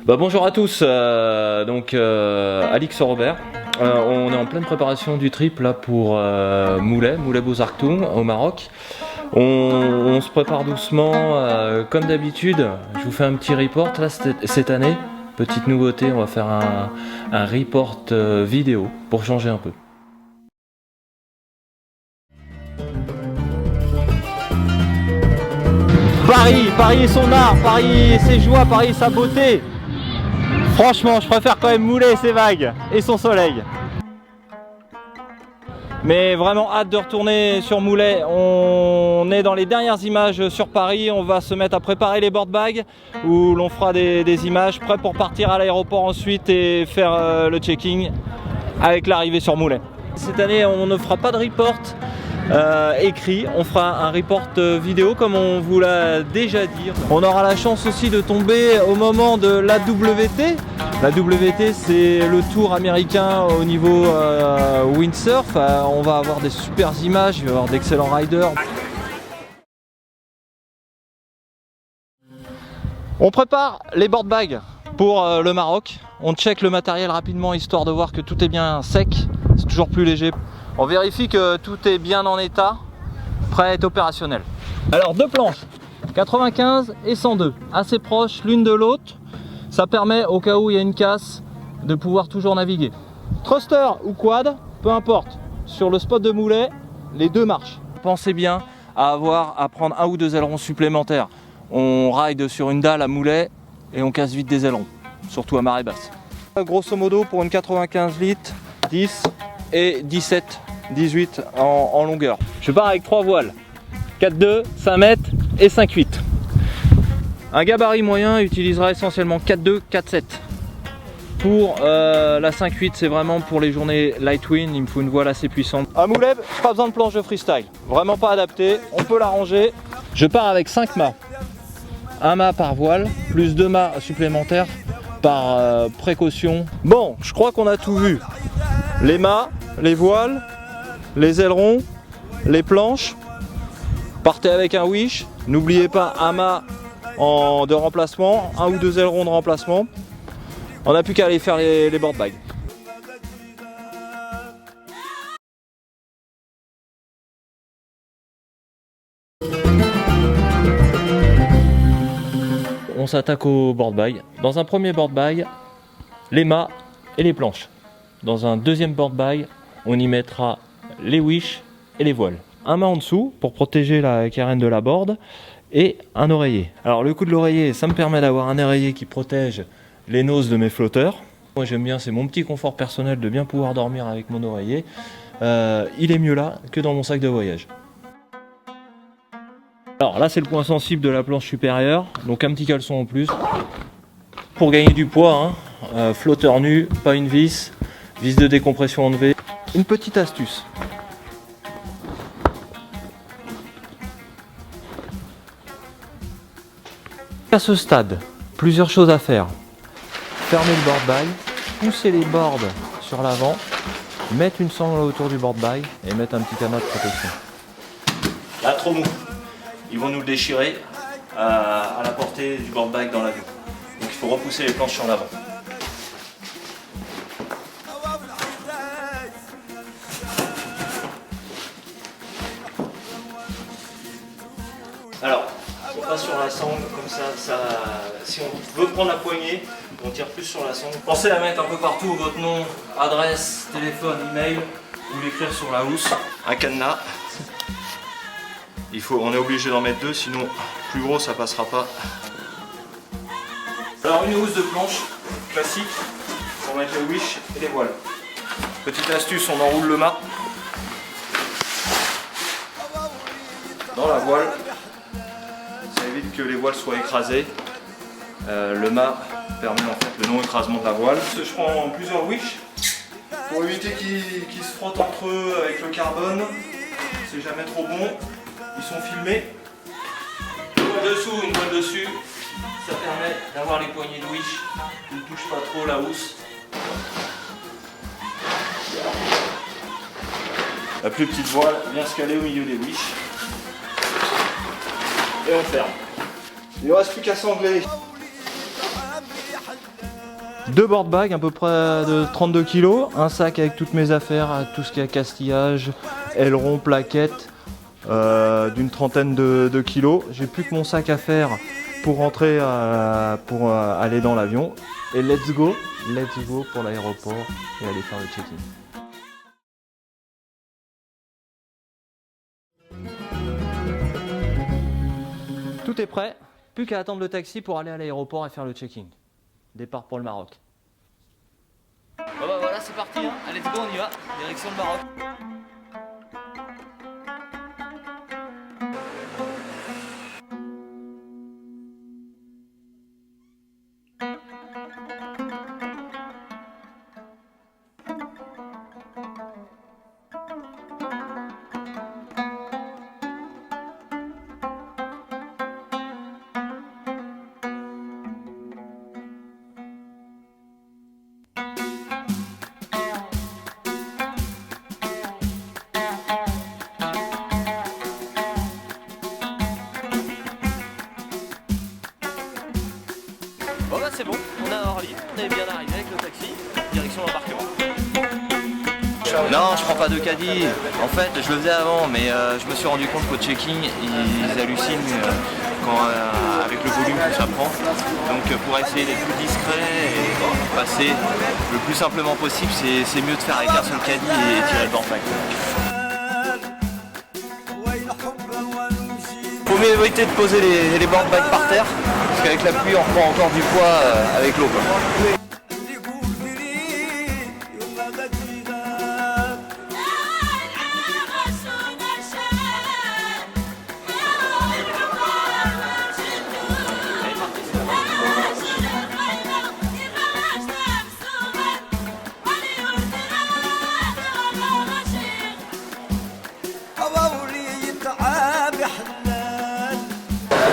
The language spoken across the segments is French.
Bonjour à tous, Alix Robert. On est en pleine préparation du trip là pour Moulay Beaux Arctoum au Maroc. On se prépare doucement, comme d'habitude. Je vous fais un petit report là cette année. Petite nouveauté, on va faire un report vidéo pour changer un peu. Paris et son art, Paris et ses joies, Paris et sa beauté. Franchement, je préfère quand même Moulay et ses vagues et son soleil. Mais vraiment hâte de retourner sur Moulay. On est dans les dernières images sur Paris. On va se mettre à préparer les board bags où l'on fera des images prêts pour partir à l'aéroport ensuite et faire le checking avec l'arrivée sur Moulay. Cette année, on ne fera pas de report écrit, on fera un report vidéo comme on vous l'a déjà dit. On aura la chance aussi de tomber au moment de l'AWT. L'AWT, c'est le tour américain au niveau windsurf. On va avoir des super images, il va y avoir d'excellents riders. On prépare les board bags pour le Maroc. On check le matériel rapidement histoire de voir que tout est bien sec. C'est toujours plus léger. On vérifie que tout est bien en état, prêt à être opérationnel. Alors deux planches, 95 et 102, assez proches l'une de l'autre. Ça permet au cas où il y a une casse de pouvoir toujours naviguer. Thruster ou quad, peu importe. Sur le spot de Moulay, les deux marchent. Pensez bien à prendre un ou deux ailerons supplémentaires. On ride sur une dalle à Moulay et on casse vite des ailerons, surtout à marée basse. Grosso modo pour une 95 litres, 10 et 17, 18 en longueur. Je pars avec 3 voiles, 4,2, 5 mètres et 5,8. Un gabarit moyen utilisera essentiellement 4,2, 4,7. Pour la 5,8, c'est vraiment pour les journées light wind, il me faut une voile assez puissante. À Moulay, pas besoin de planche de freestyle, vraiment pas adapté, on peut l'arranger. Je pars avec 5 mâts, un mât par voile, plus 2 mâts supplémentaires par précaution. Bon, je crois qu'on a tout vu. Les mâts, les voiles, les ailerons, les planches. Partez avec un wish. N'oubliez pas un mât de remplacement, un ou deux ailerons de remplacement. On n'a plus qu'à aller faire les board bags. On s'attaque au board bag. Dans un premier board bag, les mâts et les planches. Dans un deuxième board bag, on y mettra les wish et les voiles. Un mât en dessous pour protéger la carène de la board et un oreiller. Alors le coup de l'oreiller, ça me permet d'avoir un oreiller qui protège les noses de mes flotteurs. Moi j'aime bien, c'est mon petit confort personnel de bien pouvoir dormir avec mon oreiller. Il est mieux là que dans mon sac de voyage. Alors là c'est le point sensible de la planche supérieure, donc un petit caleçon en plus. Pour gagner du poids, flotteur nu, pas une vis. Vis de décompression enlevée. Une petite astuce. À ce stade, plusieurs choses à faire. Fermer le board bag, pousser les boards sur l'avant, mettre une sangle autour du board bag et mettre un petit canard de protection. Là, trop mou. Ils vont nous le déchirer à la portée du board bag dans l'avion. Donc il faut repousser les planches sur l'avant. Alors, on passe sur la sangle comme ça, si on veut prendre la poignée, on tire plus sur la sangle. Pensez à mettre un peu partout votre nom, adresse, téléphone, email, ou l'écrire sur la housse. Un cadenas. On est obligé d'en mettre deux, sinon plus gros ça passera pas. Alors une housse de planche classique pour mettre le wish et les voiles. Petite astuce, on enroule le mât dans la voile. Ça évite que les voiles soient écrasées. Le mât permet en fait le non-écrasement de la voile. Je prends plusieurs wish pour éviter qu'ils se frottent entre eux avec le carbone. C'est jamais trop bon. Ils sont filmés. Une voile dessous, une voile dessus. Ça permet d'avoir les poignées de wish qui ne touchent pas trop la housse. La plus petite voile vient se caler au milieu des wish. Et on ferme. Il ne reste plus qu'à sangler 2 board bags à peu près de 32 kg, un sac avec toutes mes affaires, tout ce qui est castillage, aileron, plaquettes, d'une trentaine de kilos. J'ai plus que mon sac à faire pour rentrer, pour aller dans l'avion. Et let's go pour l'aéroport et aller faire le check-in. Tout est prêt, plus qu'à attendre le taxi pour aller à l'aéroport et faire le check-in. Départ pour le Maroc. Bon bah voilà, c'est parti, hein. Allez, let's go, on y va, direction le Maroc. Bon bah c'est bon, on est à Orly, on est bien arrivé avec le taxi, direction l'embarquement. Non, je prends pas de caddie. En fait, je le faisais avant, mais je me suis rendu compte qu'au check-in, ils hallucinent avec le volume que ça prend. Donc pour essayer d'être plus discret et passer le plus simplement possible, c'est mieux de faire avec un seul caddie et tirer le board-bag. Faut mieux éviter de poser les board-bags par terre, parce qu'avec la pluie on reprend encore du poids avec l'eau.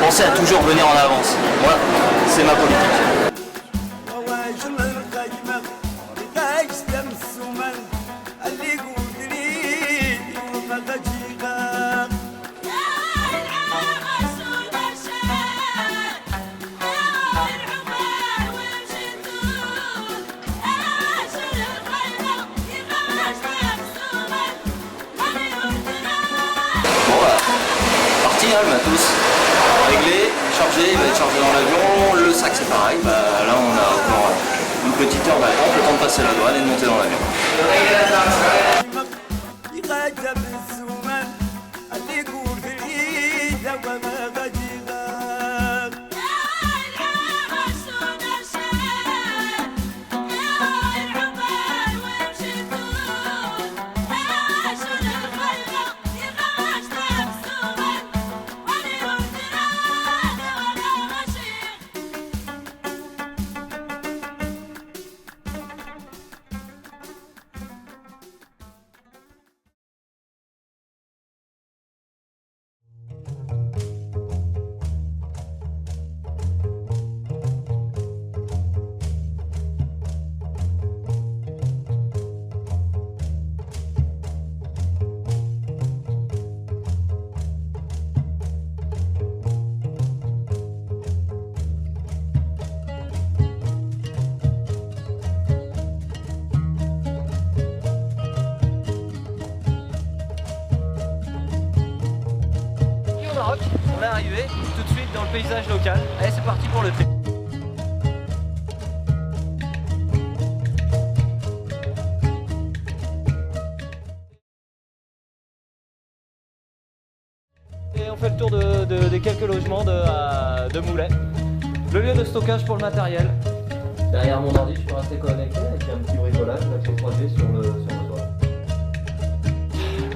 Pensez à toujours venir en avance. Moi, c'est ma politique. Bon bah, parti hein, le matos. Réglé, chargé, il va être chargé dans l'avion, le sac c'est pareil, bah, là on a encore une petite heure d'attente, le temps de passer la douane et de monter dans l'avion. On est arrivé tout de suite dans le paysage local. Allez, c'est parti pour le thé. Et on fait le tour des quelques logements de Moulay. Le lieu de stockage pour le matériel. Derrière mon ordi, je peux rester connecté avec un petit bricolage, la clé 3G sur le toit.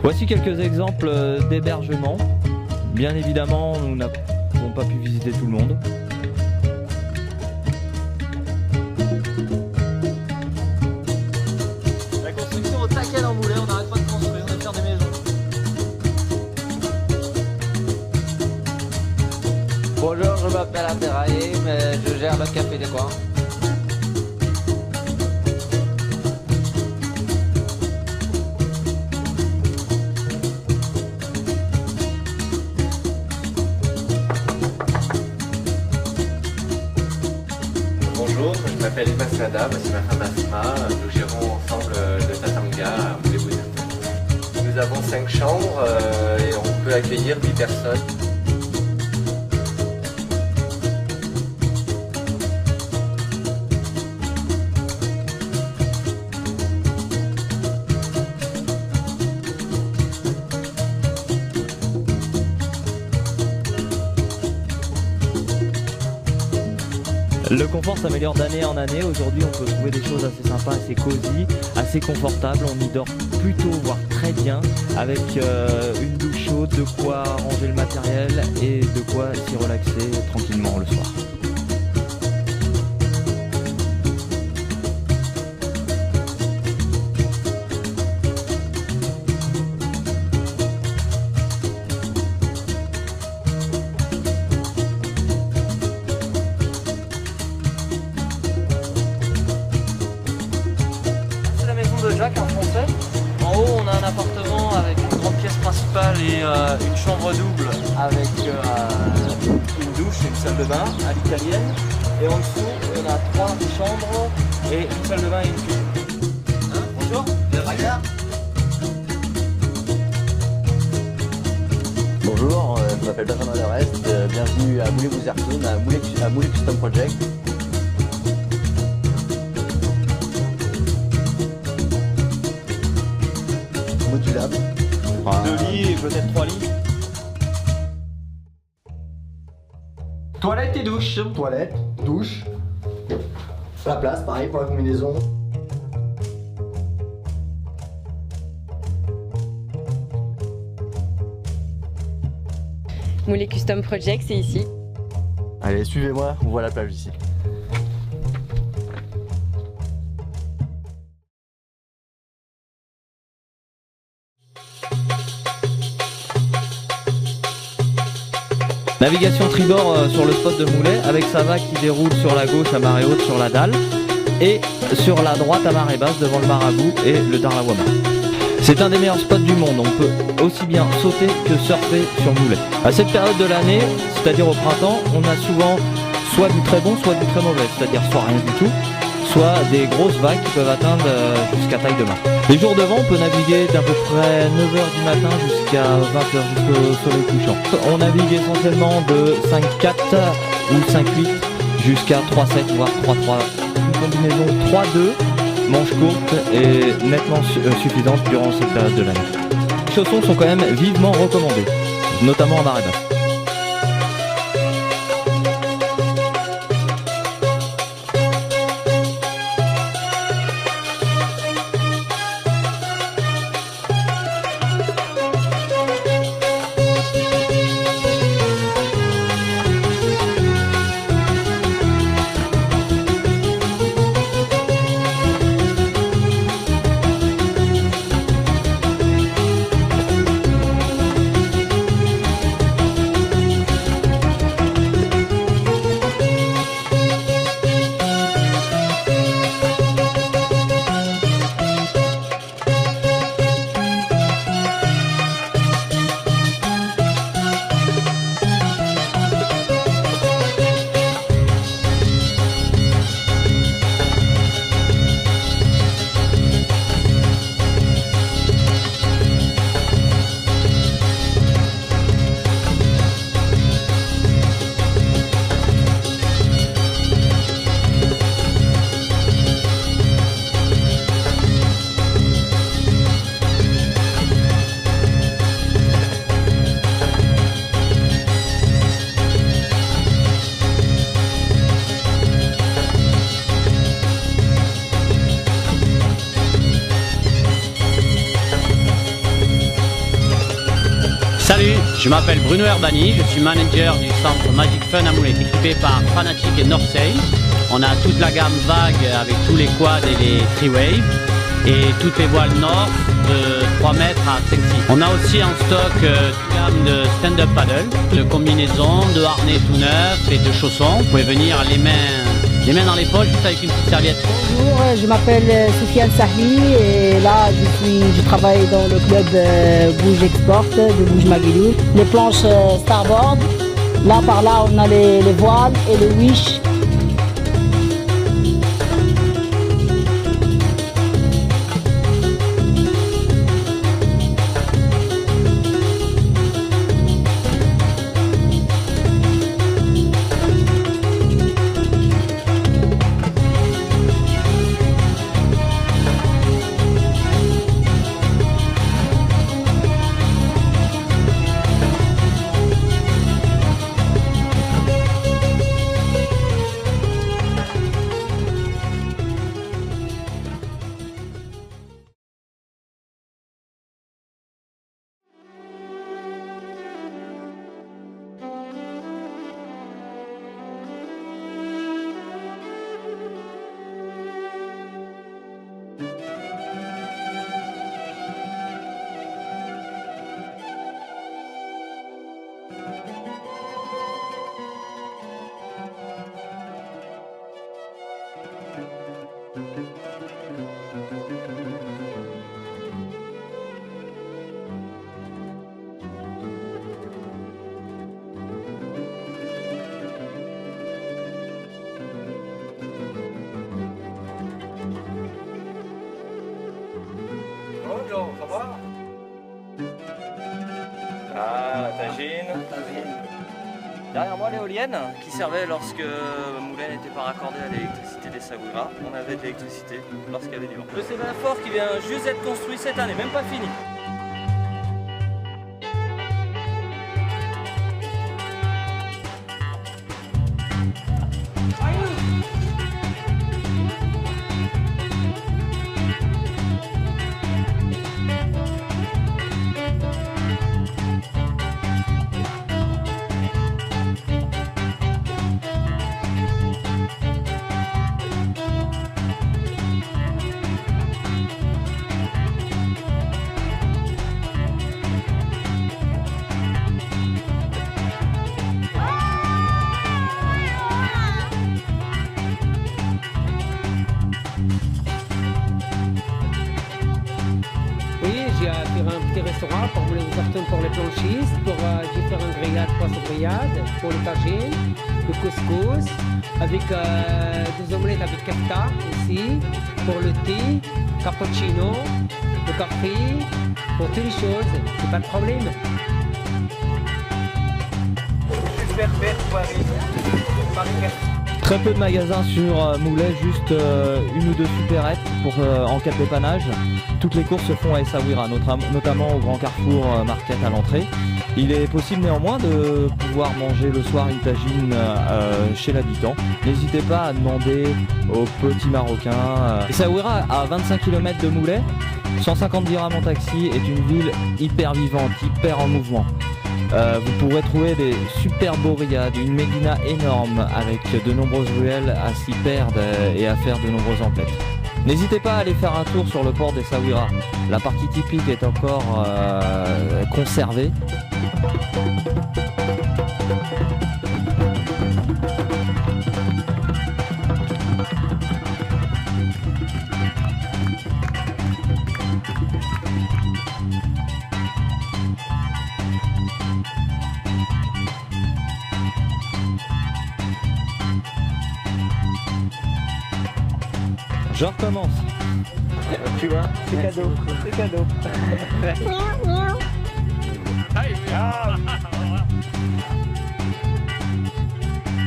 Voici quelques exemples d'hébergement. Bien évidemment, nous n'avons pas pu visiter tout le monde. La construction au taquet dans Moulay, on n'arrête pas de construire, on va faire des maisons. Bonjour, je m'appelle Abderrahim, je gère le café des coins. Bonjour, je m'appelle m'appelle Emma Sada, c'est ma femme Asma. Nous gérons ensemble le Tatanga à Moulay-Bouzac. Nous avons 5 chambres et on peut accueillir 8 personnes. Le confort s'améliore d'année en année. Aujourd'hui, on peut trouver des choses assez sympas, assez cosy, assez confortables. On y dort plutôt, voire très bien, avec une douche chaude, de quoi ranger le matériel et de quoi s'y relaxer tranquillement le soir. De Jacques, un français. En haut, on a un appartement avec une grande pièce principale et une chambre double avec une douche et une salle de bain à l'italienne. Et en dessous, on a 3 chambres et une salle de bain et une cuisine. Bonjour, Bonjour, je m'appelle Benjamin Lerest, bienvenue à Moulay-Bouzac, à Moulay Custom Project. Modulable. 2 lits et peut-être 3 lits. Toilette et douche. Toilette, douche, la place, pareil pour la combinaison. Moulay Custom Project, c'est ici. Allez, suivez-moi, on voit la plage ici. Navigation tribord sur le spot de Moulay avec sa vague qui déroule sur la gauche à marée haute sur la dalle et sur la droite à marée basse devant le marabout et le Darlawama. C'est un des meilleurs spots du monde, on peut aussi bien sauter que surfer sur Moulay. À cette période de l'année, c'est-à-dire au printemps, on a souvent soit du très bon, soit du très mauvais, c'est-à-dire soit rien du tout, soit des grosses vagues qui peuvent atteindre jusqu'à taille de main. Les jours de vent, on peut naviguer d'à peu près 9h du matin jusqu'à 20h jusqu'au soleil couchant. On navigue essentiellement de 5-4 ou 5-8 jusqu'à 3-7 voire 3-3. Une combinaison 3-2, manche courte et nettement suffisante durant cette période de l'année. Les chaussons sont quand même vivement recommandés, notamment en marée basse. Salut, je m'appelle Bruno Herbani, je suis manager du centre Magic Fun à Moulay, équipé par Fanatic et Northsail. On a toute la gamme vague avec tous les quads et les free wave et toutes les voiles nord de 3 mètres à 5 6. On a aussi en stock une gamme de stand-up paddle, de combinaisons, de harnais tout neufs et de chaussons. Vous pouvez venir les mains dans les poches juste avec une petite serviette. Bonjour, je m'appelle Soufiane Sahli et là je travaille dans le club Bouge Export de Bouge Maguilou. Les planches starboard, là par là on a les voiles et les wish. Ah, la tagine. Derrière moi, l'éolienne qui servait lorsque Moulin n'était pas raccordé à l'électricité des Saouira. On avait de l'électricité lorsqu'il y avait du vent. Le sémaphore qui vient juste d'être construit cette année, même pas fini. J'ai fait un petit restaurant pour Moulin aux Artoun pour les planchistes, pour j'ai fait un grillade, poisson grillade, pour le tagine, le couscous, avec des omelettes avec kefta ici, pour le thé, cappuccino, le café, pour toutes les choses, c'est pas de problème. Super bête, Paris. Très peu de magasins sur Moulay, juste une ou deux supérettes pour, en cas de dépannage. Toutes les courses se font à Essaouira, notamment au Grand Carrefour Market à l'entrée. Il est possible néanmoins de pouvoir manger le soir une tagine chez l'habitant. N'hésitez pas à demander aux petits Marocains. Essaouira, à 25 km de Moulay, 150 dirhams en taxi, est une ville hyper vivante, hyper en mouvement. Vous pourrez trouver des super beaux riads, une médina énorme avec de nombreuses ruelles à s'y perdre et à faire de nombreuses emplettes. N'hésitez pas à aller faire un tour sur le port d'Essaouira. La partie typique est encore conservée. Je recommence. Tu vois, c'est cadeau. C'est cadeau.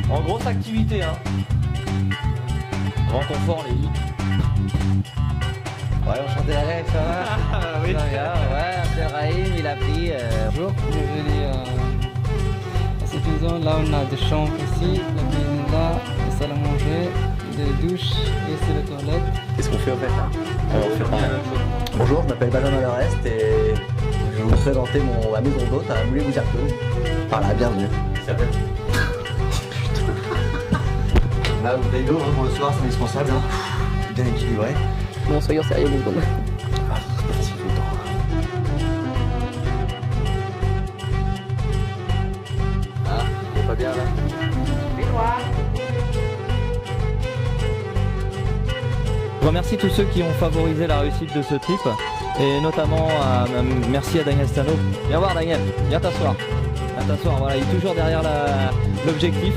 En grosse activité, hein. Grand confort, les lits. Ouais, enchanté Alex, ça va? Oui. Ça va bien, ouais, Abdelrahim, il a pris. Bonjour, bienvenue à cette maison. Là, on a des chambres ici, la cuisine là, la salle à manger, des douches et c'est les toilettes. Qu'est-ce qu'on fait en fait là? On fait pareil. Bonjour, je m'appelle Benjamin Lerest et je vais vous présenter ma maison d'hôte à Moulay-aux-Artoun. Voilà, bienvenue. Ça s'appelle. Là, vous avez d'eau pour le soir, c'est indispensable. Hein. Bien équilibré. Bon, soyons sérieux, les secondes. Ah, merci tout le temps. Ah, il est pas bien là. Je remercie tous ceux qui ont favorisé la réussite de ce trip et notamment merci à Daniel Stano. Viens voir Daniel, viens t'asseoir. Viens t'asseoir, voilà, il est toujours derrière l'objectif.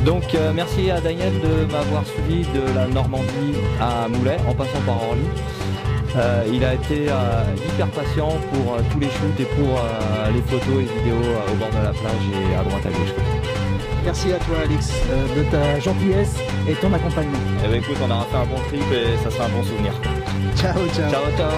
Donc merci à Daniel de m'avoir suivi de la Normandie à Moulay en passant par Orly. Il a été hyper patient pour tous les shoots et pour les photos et vidéos au bord de la plage et à droite à gauche. Merci à toi Alix de ta gentillesse et ton accompagnement. Eh ben écoute, on aura fait un bon trip et ça sera un bon souvenir. Ciao, ciao. Ciao, ciao.